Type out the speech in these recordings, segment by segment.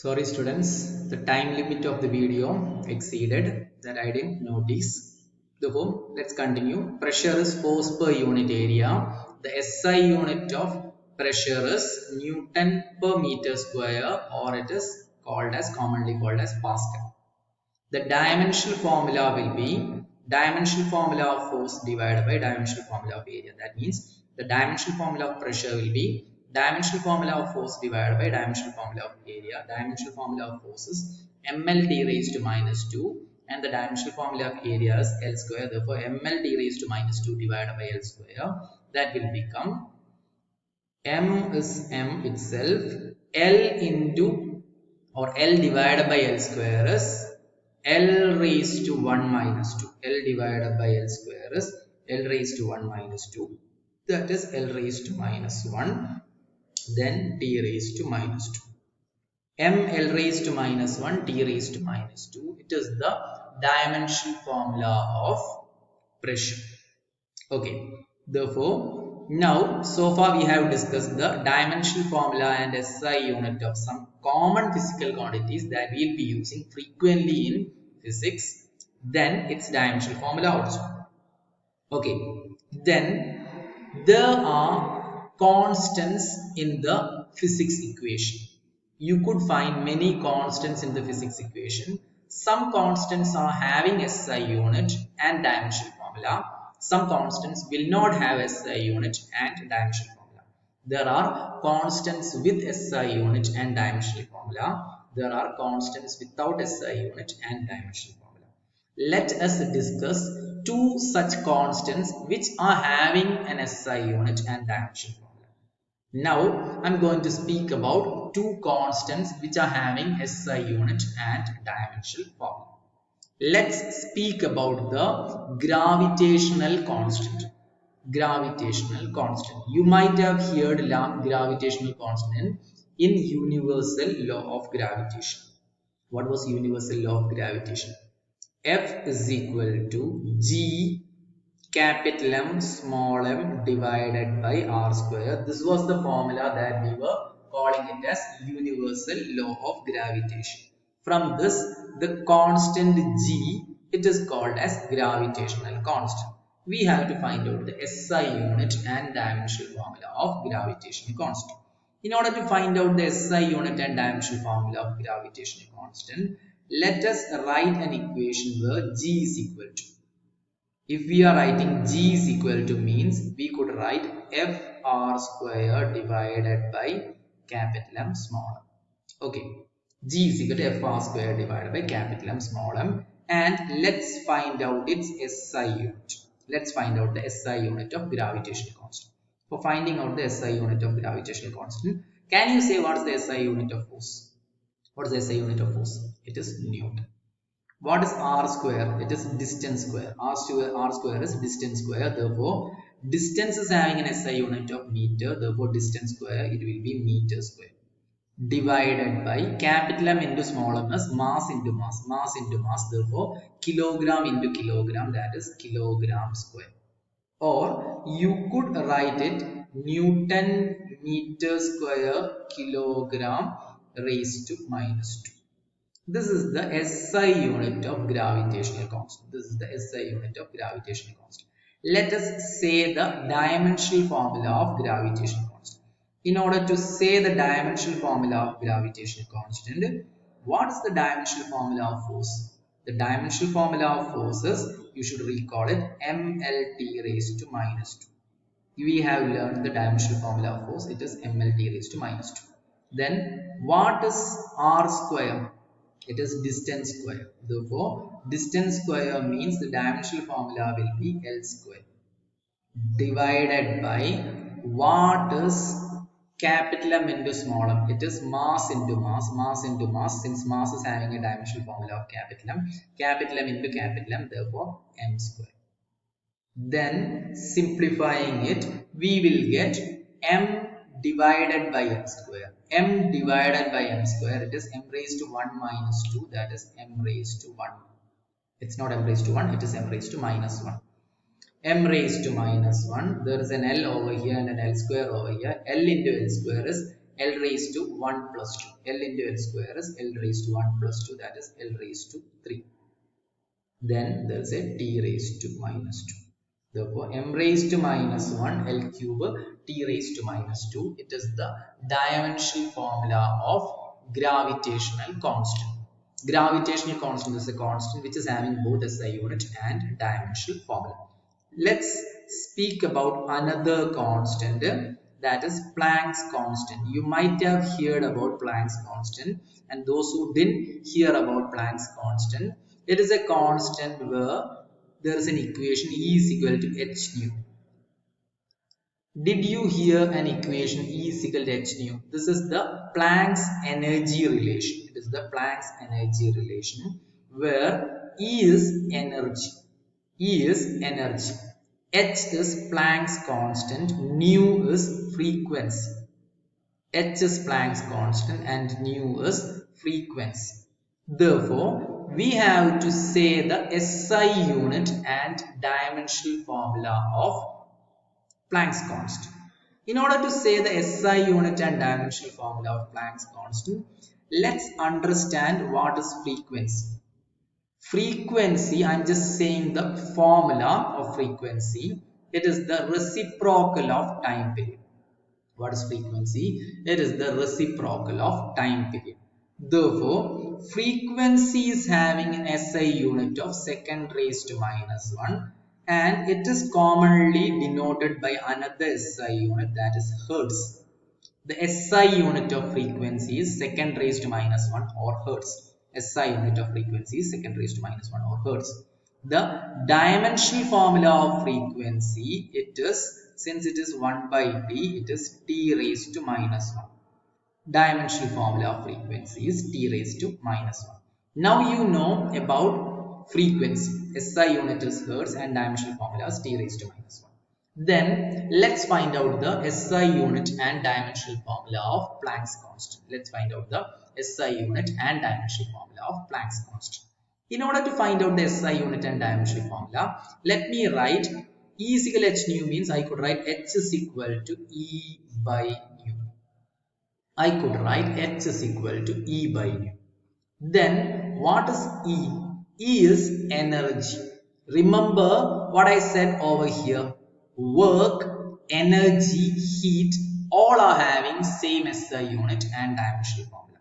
Sorry students, the time limit of the video exceeded, that I didn't notice. Therefore, let's continue. Pressure is force per unit area. The SI unit of pressure is Newton per meter square, or it is commonly called as Pascal. The dimensional formula will be dimensional formula of force divided by dimensional formula of area. That means the dimensional formula of pressure will be dimensional formula of force divided by dimensional formula of area. Dimensional formula of force is ml d raised to minus 2 and the dimensional formula of area is L square. Therefore, ml d raised to minus 2 divided by L square, that will become m is m itself, L into or L divided by L square is L raised to 1 minus 2. L divided by L square is L raised to 1 minus 2. That is L raised to minus 1. Then T raised to minus 2. M L raised to minus 1, T raised to minus 2. It is the dimensional formula of pressure. Okay. Therefore, now so far we have discussed the dimensional formula and SI unit of some common physical quantities that we will be using frequently in physics. Then its dimensional formula also. Okay. Then there are constants in the physics equation. You could find many constants in the physics equation. Some constants are having SI unit and dimensional formula. Some constants will not have SI unit and dimensional formula. There are constants with SI unit and dimensional formula. There are constants without SI unit and dimensional formula. Let us discuss two such constants which are having an SI unit and dimensional formula. Now, I am going to speak about two constants which are having SI unit and dimensional formula. Let's speak about the gravitational constant. Gravitational constant. You might have heard gravitational constant in universal law of gravitation. What was universal law of gravitation? F is equal to G capital M small m divided by R square. This was the formula that we were calling it as universal law of gravitation. From this, the constant G, it is called as gravitational constant. We have to find out the SI unit and dimensional formula of gravitational constant. In order to find out the SI unit and dimensional formula of gravitational constant, let us write an equation where G is equal to. If we are writing G is equal to means we could write FR square divided by capital M small m. Okay. G is equal to FR square divided by capital M small m. And let's find out its SI unit. Let's find out the SI unit of gravitational constant. For finding out the SI unit of gravitational constant, can you say what is the SI unit of force? What is the SI unit of force? It is Newton. What is R square? It is distance square. R square is distance square. Therefore, distance is having an SI unit of meter. Therefore, distance square, it will be meter square. Divided by capital M into small m is mass into mass. Mass into mass. Therefore, kilogram into kilogram, that is kilogram square. Or you could write it Newton meter square kilogram raised to minus 2. This is the SI unit of gravitational constant. This is the SI unit of gravitational constant. Let us say the dimensional formula of gravitational constant. In order to say the dimensional formula of gravitational constant, what is the dimensional formula of force? The dimensional formula of force is, you should recall it, mLT raised to minus 2. We have learned the dimensional formula of force. It is mLT raised to minus 2. Then what is R square? It is distance square. Therefore, distance square means the dimensional formula will be L square divided by what is capital M into small m. It is mass into mass, mass into mass. Since mass is having a dimensional formula of capital M into capital M, therefore M square. Then simplifying it, we will get M divided by M square. M divided by M square, it is M raised to 1 minus 2, that is M raised to 1. It's not M raised to 1, it is M raised to minus 1. M raised to minus 1, there is an L over here and an L square over here. L into L square is L raised to 1 plus 2. L into L square is L raised to 1 plus 2, that is L raised to 3. Then there is a t raised to minus 2. Therefore, m raised to minus 1 L cube t raised to minus 2. It is the dimensional formula of gravitational constant. Gravitational constant is a constant which is having both SI unit and dimensional formula. Let's speak about another constant, that is Planck's constant. You might have heard about Planck's constant, and those who didn't hear about Planck's constant, it is a constant where there is an equation E is equal to h nu. Did you hear an equation E is equal to h nu? This is the Planck's energy relation. It is the Planck's energy relation where E is energy. E is energy. H is Planck's constant. Nu is frequency. H is Planck's constant and nu is frequency. Therefore, we have to say the SI unit and dimensional formula of Planck's constant. In order to say the SI unit and dimensional formula of Planck's constant, let's understand what is frequency. Frequency, I'm just saying the formula of frequency. It is the reciprocal of time period. What is frequency? It is the reciprocal of time period. Therefore, frequency is having an SI unit of second raised to minus 1, and it is commonly denoted by another SI unit, that is Hertz. The SI unit of frequency is second raised to minus 1 or Hertz. SI unit of frequency is second raised to minus 1 or Hertz. The dimensional formula of frequency, it is, since it is 1 by t, it is t raised to minus 1. Dimensional formula of frequency is t raised to minus 1. Now you know about frequency. SI unit is Hertz and dimensional formula is t raised to minus 1. Then let's find out the SI unit and dimensional formula of Planck's constant. Let's find out the SI unit and dimensional formula of Planck's constant. In order to find out the SI unit and dimensional formula, let me write E is equal to h nu means I could write h is equal to E by nu. I could write h is equal to E by nu. Then what is E? E is energy. Remember what I said over here. Work, energy, heat, all are having same SI unit and dimensional formula.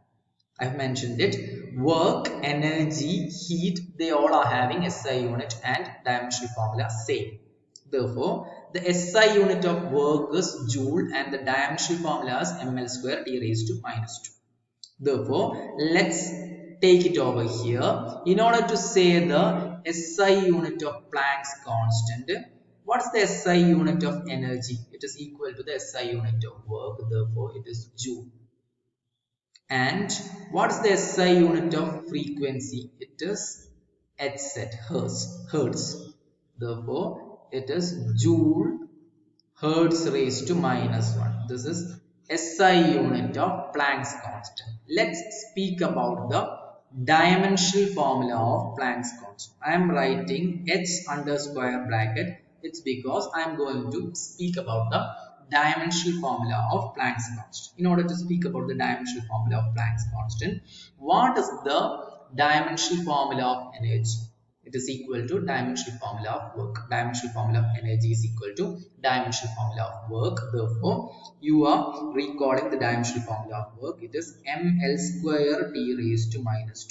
I've mentioned it. Work, energy, heat, they all are having SI unit and dimensional formula same. Therefore, the SI unit of work is joule and the dimensional formula is ml square t raised to minus 2. Therefore, let's take it over here. In order to say the SI unit of Planck's constant, what's the SI unit of energy? It is equal to the SI unit of work. Therefore, it is joule. And what's the SI unit of frequency? It is Hz, Hertz. Therefore, it is joule Hertz raised to minus 1. This is SI unit of Planck's constant. Let's speak about the dimensional formula of Planck's constant. I am writing h under square bracket. It's because I am going to speak about the dimensional formula of Planck's constant. In order to speak about the dimensional formula of Planck's constant, what is the dimensional formula of energy? It is equal to dimensional formula of work. Dimensional formula of energy is equal to dimensional formula of work. Therefore, you are recalling the dimensional formula of work. It is ml square t raised to minus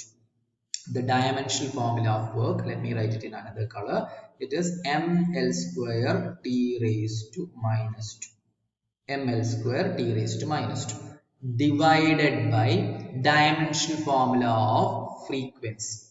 2. The dimensional formula of work, let me write it in another color. It is ml square t raised to minus 2. ml square t raised to minus 2 divided by dimensional formula of frequency.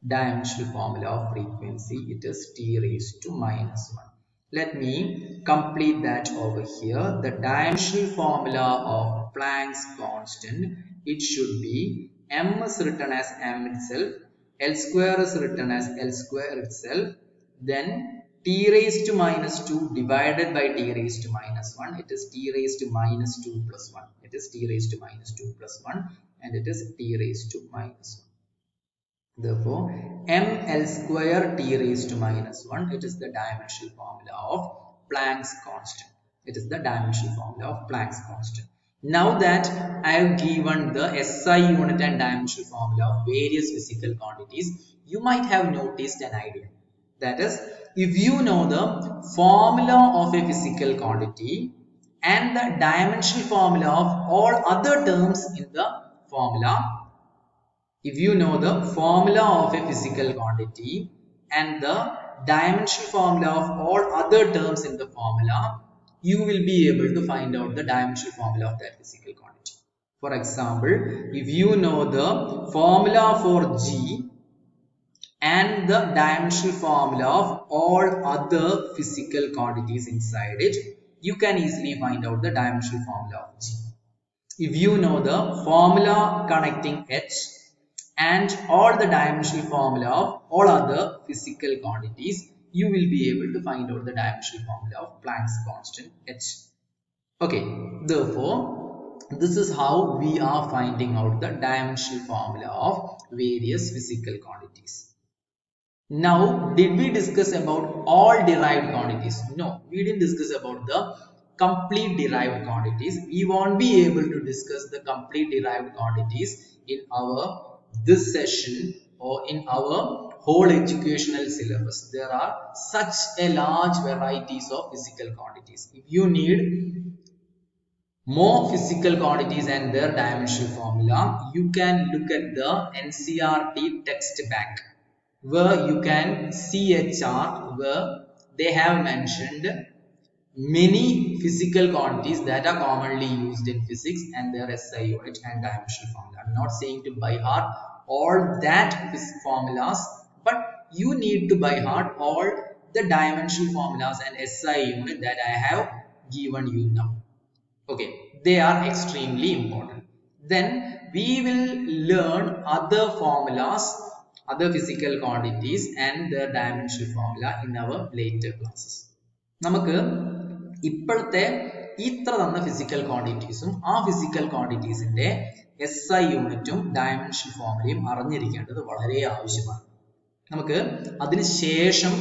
Dimensional formula of frequency, it is t raised to minus 1. Let me complete that over here. The dimensional formula of Planck's constant, it should be m is written as m itself, L square is written as L square itself, then t raised to minus 2 divided by t raised to minus 1. It is t raised to minus 2 plus 1. It is t raised to minus 2 plus 1 and it is t raised to minus 1. Therefore, ml square t raised to minus 1, it is the dimensional formula of Planck's constant. It is the dimensional formula of Planck's constant. Now that I have given the SI unit and dimensional formula of various physical quantities, you might have noticed an idea. That is, if you know the formula of a physical quantity and the dimensional formula of all other terms in the formula, if you know the formula of a physical quantity and the dimensional formula of all other terms in the formula, you will be able to find out the dimensional formula of that physical quantity. For example, if you know the formula for G and the dimensional formula of all other physical quantities inside it, you can easily find out the dimensional formula of G. If you know the formula connecting H and all the dimensional formula of all other physical quantities, you will be able to find out the dimensional formula of Planck's constant H. Okay, therefore, this is how we are finding out the dimensional formula of various physical quantities. Now, did we discuss about all derived quantities? No, we didn't discuss about the complete derived quantities. We won't be able to discuss the complete derived quantities in our this session or in our whole educational syllabus. There are such a large varieties of physical quantities. If you need more physical quantities and their dimensional formula, you can look at the NCERT text bank, where you can see a chart where they have mentioned many physical quantities that are commonly used in physics and their SI unit and dimensional formula. I'm not saying to by heart all that formulas, but you need to by heart all the dimensional formulas and SI unit that I have given you now. Okay, they are extremely important. Then we will learn other formulas, other physical quantities and their dimensional formula in our later classes. നമുക്ക് ഇപ്പോഴത്തെ ഇത്ര തന്ന physical ക്വാണ്ടിറ്റീസും ആ physical ക്വാണ്ടിറ്റീസിന്റെ SI യൂണിറ്റും dimension ഫോർമുലയും അറിഞ്ഞിരിക്കേണ്ടത് വളരെ ആവശ്യമാണ്. നമുക്ക് അതിനുശേഷം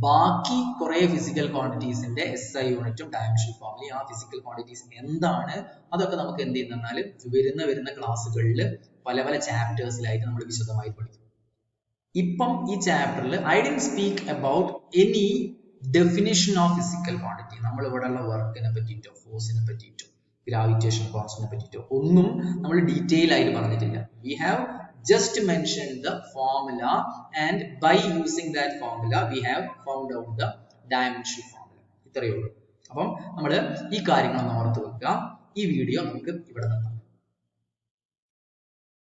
ബാക്കി കുറെ ഫിസിക്കൽ ക്വാണ്ടിറ്റീസിന്റെ SI യൂണിറ്റും ഡയമെൻഷൻ ഫോർമുലയും ആ ഫിസിക്കൽ ക്വാണ്ടിറ്റീസ് എന്താണ് അതൊക്കെ നമുക്ക് എന്ത് ചെയ്യുന്നാൽ വരുന്ന ക്ലാസ്സുകളിൽ പല പല ചാപ്റ്റേഴ്സിലായിട്ട് നമ്മൾ വിശദമായി പഠിക്കും. ഇപ്പം ഈ ചാപ്റ്ററിൽ I didn't speak about any definition of physical quantity. നമ്മൾ ഇവിടെയുള്ള വർക്കിനെ പറ്റിയിട്ടോ ഫോഴ്സിനെ പറ്റിയിട്ടോ ഗ്രാവിറ്റേഷൻ കോൺസ്റ്റന്റിനെ പറ്റിയിട്ടോ ഒന്നും നമ്മൾ ഡീറ്റെയിൽ ആയിട്ട് പറഞ്ഞിട്ടില്ല. We have just mentioned the formula and by using that formula we have found out the dimensional formula. ഇത്രയേ ഉള്ളൂ. അപ്പം നമ്മൾ ഈ കാര്യങ്ങളൊന്ന് ഓർത്ത് വെക്കുക. ഈ വീഡിയോ നമുക്ക് ഇവിടെ നിർത്താം.